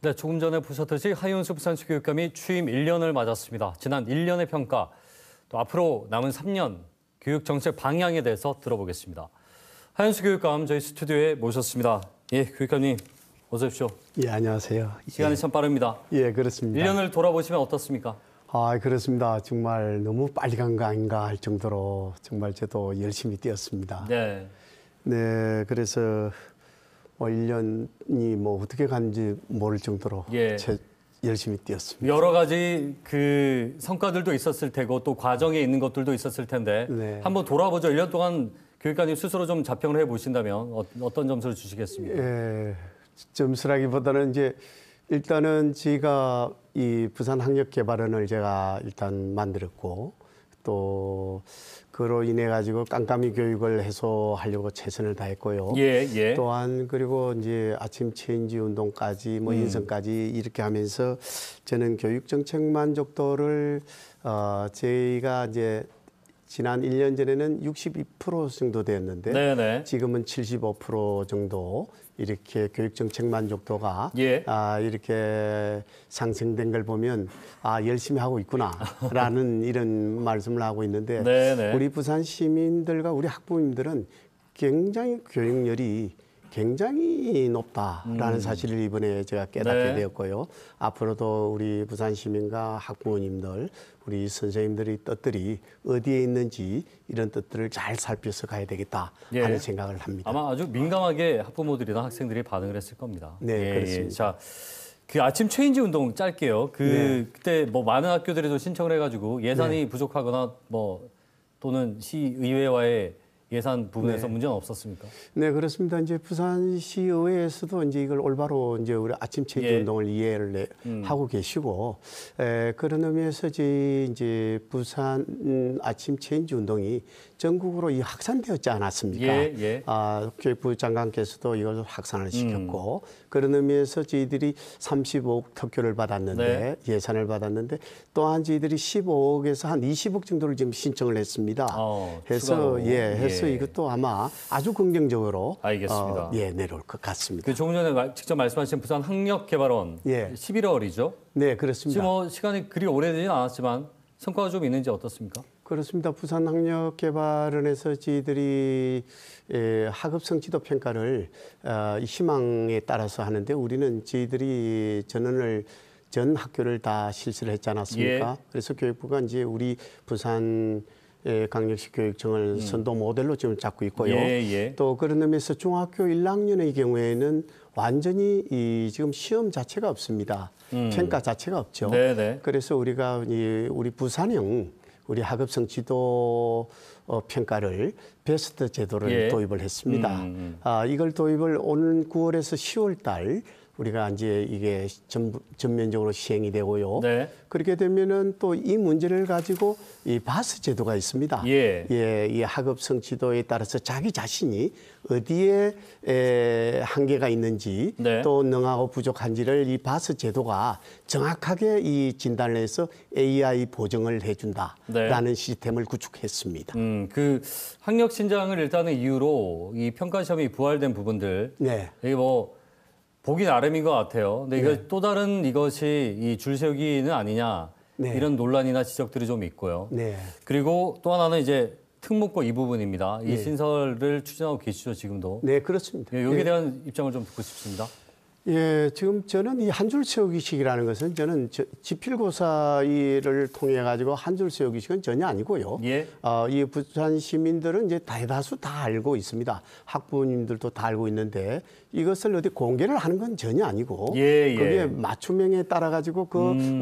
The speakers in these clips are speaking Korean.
네, 조금 전에 보셨듯이 하윤수 부산시 교육감이 취임 1년을 맞았습니다. 지난 1년의 평가, 또 앞으로 남은 3년 교육 정책 방향에 대해서 들어보겠습니다. 하윤수 교육감 저희 스튜디오에 모셨습니다. 예, 교육감님 어서 오십시오. 예, 안녕하세요. 시간이 참 빠릅니다. 예, 그렇습니다. 1년을 돌아보시면 어떻습니까? 그렇습니다. 정말 너무 빨리 간 거 아닌가 할 정도로 정말 저도 열심히 뛰었습니다. 네. 네, 그래서 1년이 어떻게 갔는지 모를 정도로 예. 열심히 뛰었습니다. 여러 가지 그 성과들도 있었을 테고 또 과정에 있는 것들도 있었을 텐데 네. 한번 돌아보죠. 1년 동안 교육감님 스스로 좀 자평을 해보신다면 어떤 점수를 주시겠습니까? 예, 점수라기보다는 일단은 제가 이 부산 학력개발원을 제가 일단 만들었고 또 그로 인해 가지고 깜깜이 교육을 해소하려고 최선을 다했고요. 예. 또한 그리고 이제 아침 체인지 운동까지 인성까지 이렇게 하면서 저는 교육 정책 만족도를 저희가 이제 지난 1년 전에는 62% 정도 되었는데 네네. 지금은 75% 정도 이렇게 교육 정책 만족도가 예. 이렇게 상승된 걸 보면 열심히 하고 있구나라는 이런 말씀을 하고 있는데 네네. 우리 부산 시민들과 우리 학부모님들은 굉장히 교육열이 굉장히 높다라는 사실을 이번에 제가 깨닫게 네. 되었고요. 앞으로도 우리 부산 시민과 학부모님들, 우리 선생님들의 뜻들이 어디에 있는지 이런 뜻들을 잘 살펴서 가야 되겠다 하는 예. 생각을 합니다. 아마 아주 민감하게 학부모들이나 학생들이 반응을 했을 겁니다. 네, 그렇습니다. 자, 그 아침 체인지 운동 짧게요. 네. 그때 많은 학교들이 신청을 해가지고 예산이 부족하거나 또는 시의회와의 예산 부분에서 네. 문제는 없었습니까? 네, 그렇습니다. 이제 부산시의회에서도 이제 이걸 올바로 이제 우리 아침 체인지 운동을 이해를 하고 계시고, 그런 의미에서 이제 부산 아침 체인지 운동이 전국으로 확산되었지 않았습니까? 예. 교육부 장관께서도 이걸 확산을 시켰고, 그런 의미에서 저희들이 35억 특교를 받았는데, 네. 예산을 받았는데, 또한 저희들이 15억에서 한 20억 정도를 지금 신청을 했습니다. 해서, 추가로. 이것도 아마 아주 긍정적으로 알겠습니다. 내려올 것 같습니다. 그 조금 전에 직접 말씀하신 부산 학력개발원 11월이죠? 네, 그렇습니다. 지금 시간이 그리 오래되지는 않았지만 성과가 좀 있는지 어떻습니까? 그렇습니다. 부산 학력개발원에서 저희들이 학업 성취도 평가를 희망에 따라서 하는데 우리는 저희들이 전 학교를 다 실시를 했지 않았습니까? 예. 그래서 교육부가 이제 우리 부산 강력시 교육청을 선도 모델로 지금 잡고 있고요. 예. 또 그런 의미에서 중학교 1학년의 경우에는 완전히 지금 시험 자체가 없습니다. 평가 자체가 없죠. 네네. 그래서 우리가 우리 부산형 우리 학업 성취도 평가를 베스트 제도를 도입을 했습니다. 이걸 도입을 오는 9월에서 10월 달 우리가 이제 이게 전면적으로 시행이 되고요. 네. 그렇게 되면은 또 이 문제를 가지고 이 바스 제도가 있습니다. 이 학업 성취도에 따라서 자기 자신이 어디에 한계가 있는지 네. 또 능하고 부족한지를 이 바스 제도가 정확하게 이 진단을 해서 AI 보정을 해준다라는 시스템을 구축했습니다. 그 학력 신장을 일단은 이유로 이 평가 시험이 부활된 부분들. 네. 이게 보기 나름인 것 같아요. 근데 이거 또 다른 이것이 이 줄세우기는 아니냐 이런 논란이나 지적들이 좀 있고요. 네. 그리고 또 하나는 이제 특목고 이 부분입니다. 이 신설을 추진하고 계시죠, 지금도. 네, 그렇습니다. 여기에 대한 입장을 좀 듣고 싶습니다. 지금 저는 이 한 줄 세우기식이라는 것은 저는 지필고사를 통해 가지고 한 줄 세우기식은 전혀 아니고요. 이 부산 시민들은 이제 대다수 다 알고 있습니다. 학부모님들도 다 알고 있는데 이것을 어디 공개를 하는 건 전혀 아니고 그게 맞춤형에 따라 가지고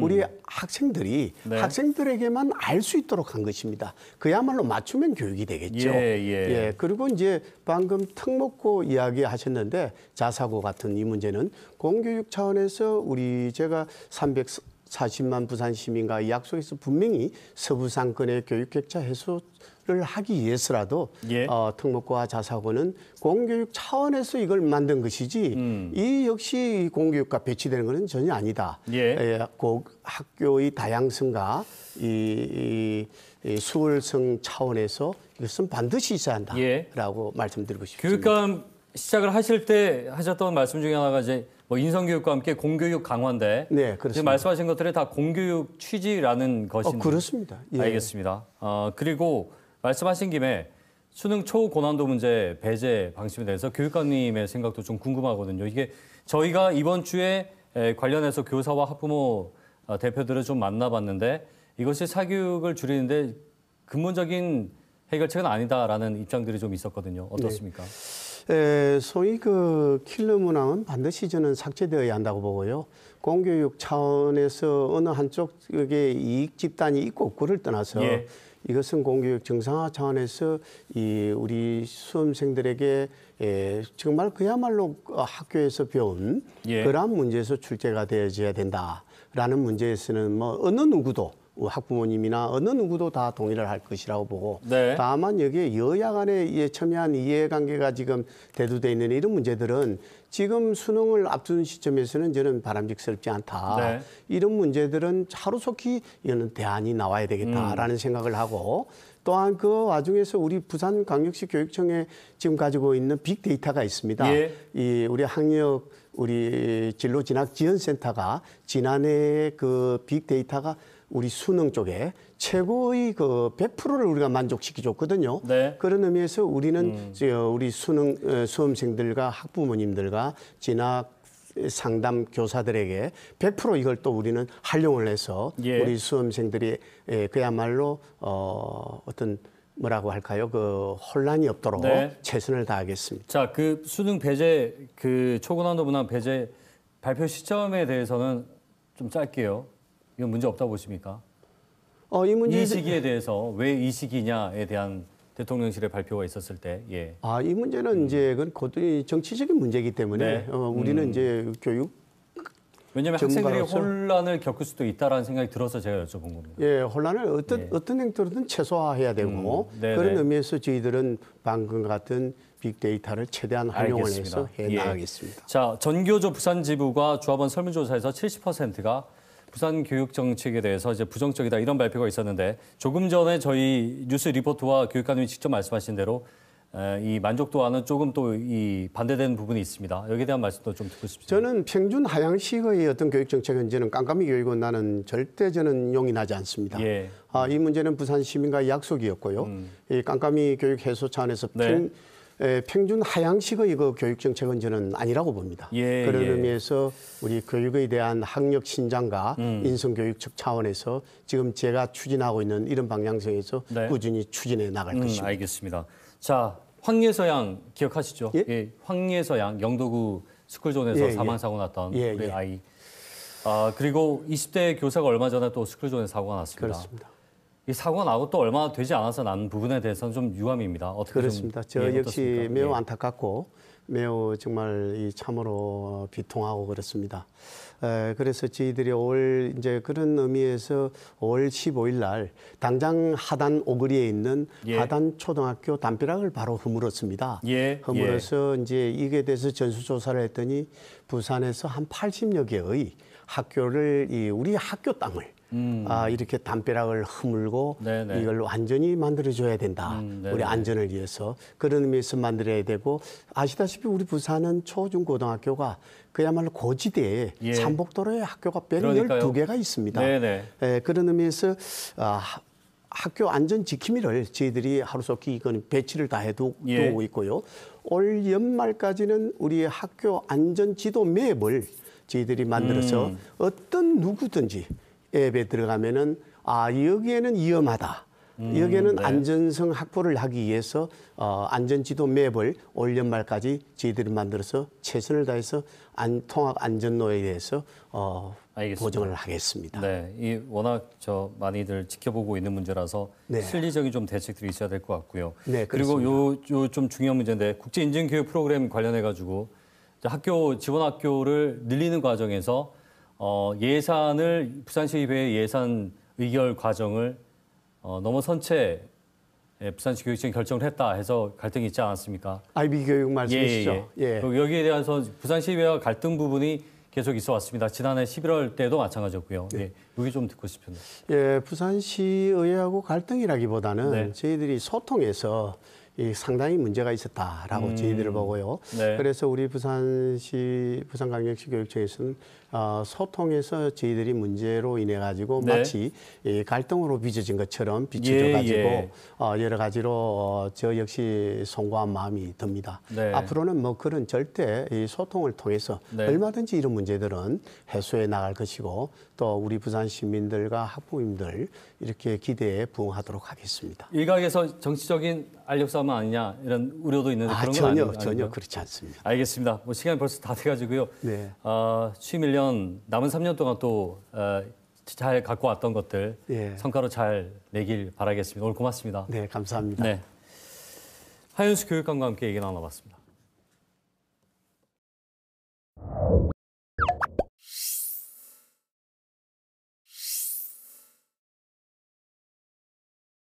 우리 학생들에게만 알 수 있도록 한 것입니다. 그야말로 맞춤형 교육이 되겠죠. 그리고 이제 방금 특목고 이야기하셨는데 자사고 같은 이 문제는 공교육 차원에서 제가 340만 부산 시민과 약속해서 분명히 서부상권의 교육 격차 해소를 하기 위해서라도 특목고와 자사고는 공교육 차원에서 이걸 만든 것이지 이 역시 공교육과 배치되는 것은 전혀 아니다. 학교의 다양성과 이 수월성 차원에서 이것은 반드시 있어야 한다라고 말씀드리고 싶습니다. 교육감 시작을 하실 때 하셨던 말씀 중에 하나가 이제 뭐 인성교육과 함께 공교육 강화인데 네, 그렇습니다. 지금 말씀하신 것들이 다 공교육 취지라는 것인데 그렇습니다. 예. 알겠습니다. 그리고 말씀하신 김에 수능 초고난도 문제 배제 방침에 대해서 교육감님의 생각도 좀 궁금하거든요. 이게 저희가 이번 주에 관련해서 교사와 학부모 대표들을 좀 만나봤는데 이것이 사교육을 줄이는데 근본적인 해결책은 아니다라는 입장들이 좀 있었거든요. 어떻습니까? 소위 그 킬러 문항은 반드시 저는 삭제되어야 한다고 보고요. 공교육 차원에서 어느 한쪽에 이익 집단이 있고 없고를 떠나서 예. 이것은 공교육 정상화 차원에서 이 우리 수험생들에게 정말 그야말로 학교에서 배운 예. 그러한 문제에서 출제가 되어져야 된다라는 문제에서는 뭐 어느 누구도 학부모님이나 어느 누구도 다 동의를 할 것이라고 보고 네. 다만 여기에 여야 간의 첨예한 이해관계가 지금 대두되어 있는 이런 문제들은 지금 수능을 앞둔 시점에서는 저는 바람직스럽지 않다. 네. 이런 문제들은 하루속히 이거는 대안이 나와야 되겠다라는 생각을 하고 또한 그 와중에서 우리 부산광역시 교육청에 지금 가지고 있는 빅데이터가 있습니다. 예. 이 우리 학력 우리 진로 진학 지원센터가 지난해 그 빅데이터가 우리 수능 쪽에 최고의 그 100%를 우리가 만족시켜 줬거든요. 네. 그런 의미에서 우리는 우리 수능 수험생들과 학부모님들과 진학 상담 교사들에게 100% 이걸 또 우리는 활용을 해서 예. 우리 수험생들이 그야말로 어떤 뭐라고 할까요? 그 혼란이 없도록 네. 최선을 다하겠습니다. 자, 그 수능 배제, 그 초고난도 문항 배제 발표 시점에 대해서는 좀 짧게요. 이건 문제 없다고 보십니까? 이 문제 이 시기에 대해서 왜 이 시기냐에 대한 대통령실의 발표가 있었을 때, 예. 이 문제는 이제 그건 고도히 정치적인 문제이기 때문에 네. 우리는 이제 교육 왜냐하면 학생들이 전문가로서 혼란을 겪을 수도 있다라는 생각이 들어서 제가 여쭤본 겁니다. 예, 혼란을 어떤 행태로든 최소화해야 되고 네네. 그런 의미에서 저희들은 방금 같은 빅데이터를 최대한 활용을 알겠습니다. 해서 해 예. 나가겠습니다. 자, 전교조 부산지부가 조합원 설문조사에서 70%가 부산 교육 정책에 대해서 이제 부정적이다 이런 발표가 있었는데 조금 전에 저희 뉴스 리포터와 교육감님이 직접 말씀하신 대로 이 만족도와는 조금 또 이 반대되는 부분이 있습니다. 여기에 대한 말씀도 좀 듣고 싶습니다. 저는 평균 하향식의 어떤 교육 정책은 저는 깜깜이 교육은 나는 절대 저는 용인하지 않습니다. 예. 이 문제는 부산 시민과의 약속이었고요. 이 깜깜이 교육 해소 차원에서 네. 평균 하향식의 그 교육 정책은 저는 아니라고 봅니다. 예, 그런 예. 의미에서 우리 교육에 대한 학력 신장과 인성교육적 차원에서 지금 제가 추진하고 있는 이런 방향성에서 네. 꾸준히 추진해 나갈 것입니다. 알겠습니다. 자, 황예서양 기억하시죠? 예? 예, 황예서양 영도구 스쿨존에서 예, 사망사고 났던 예, 우리 예. 아이. 그리고 20대 교사가 얼마 전에 또 스쿨존에 사고가 났습니다. 그렇습니다. 이 사고가 나고 또 얼마 되지 않아서 난 부분에 대해서는 좀 유감입니다. 어떻게 그렇습니다. 좀, 저 예, 역시 어떻습니까? 매우 예. 안타깝고 매우 정말 이 참으로 비통하고 그렇습니다. 그래서 저희들이 올 이제 그런 의미에서 5월 15일 날 당장 하단 오거리에 있는 예. 하단 초등학교 담벼락을 바로 허물었습니다. 예, 허물어서 이제 이게 대해서 전수조사를 했더니 부산에서 한 80여 개의 학교를 우리 학교 땅을 이렇게 담벼락을 허물고 네네. 이걸 완전히 만들어줘야 된다. 네네. 우리 안전을 위해서 그런 의미에서 만들어야 되고 아시다시피 우리 부산은 초중고등학교가 그야말로 고지대에 예. 삼복도로에 학교가 빼는 그러니까요. 12개가 있습니다. 네네. 그런 의미에서 학교 안전 지킴이를 저희들이 하루속히 이건 배치를 다 해두고 예. 있고요. 올 연말까지는 우리 학교 안전 지도 맵을 저희들이 만들어서 어떤 누구든지 앱에 들어가면은 여기에는 위험하다. 여기에는 네. 안전성 확보를 하기 위해서 안전지도 맵을 올 연말까지 저희들이 만들어서 최선을 다해서 통학 안전로에 대해서 알겠습니다. 보정을 하겠습니다. 네, 이 워낙 많이들 지켜보고 있는 문제라서 네. 실리적인 좀 대책들이 있어야 될 것 같고요. 네, 그리고 요 좀 중요한 문제인데 국제 인증 교육 프로그램 관련해 가지고 학교 지원 학교를 늘리는 과정에서 예산을 부산시의회 예산 의결 과정을 넘어선 채 부산시 교육청이 결정을 했다 해서 갈등이 있지 않았습니까? IB 교육 말씀이시죠? 예. 여기에 대해서 부산시의회와 갈등 부분이 계속 있어 왔습니다. 지난해 11월 때도 마찬가지였고요. 예. 여기 좀 듣고 싶은데. 예, 부산시의회하고 갈등이라기보다는 네. 저희들이 소통해서 상당히 문제가 있었다라고 저희들을 보고요. 네. 그래서 우리 부산광역시 교육청에서는 소통에서 저희들이 문제로 인해 가지고 네. 마치 갈등으로 빚어진 것처럼 비춰져 가지고 여러 가지로 저 역시 송구한 마음이 듭니다. 네. 앞으로는 뭐 그런 절대 이 소통을 통해서 네. 얼마든지 이런 문제들은 해소해 나갈 것이고 또 우리 부산 시민들과 학부모님들 이렇게 기대에 부응하도록 하겠습니다. 일각에서 정치적인 알력 싸움 아니냐 이런 우려도 있는데 그런 건 전혀 그렇지 않습니다. 알겠습니다. 뭐 시간이 벌써 다 돼가지고요. 네. 취임 1년 남은 3년 동안 또 잘 갖고 왔던 것들 성과로 잘 내길 바라겠습니다. 오늘 고맙습니다. 네, 감사합니다. 네. 하윤수 교육감과 함께 얘기 나눠봤습니다.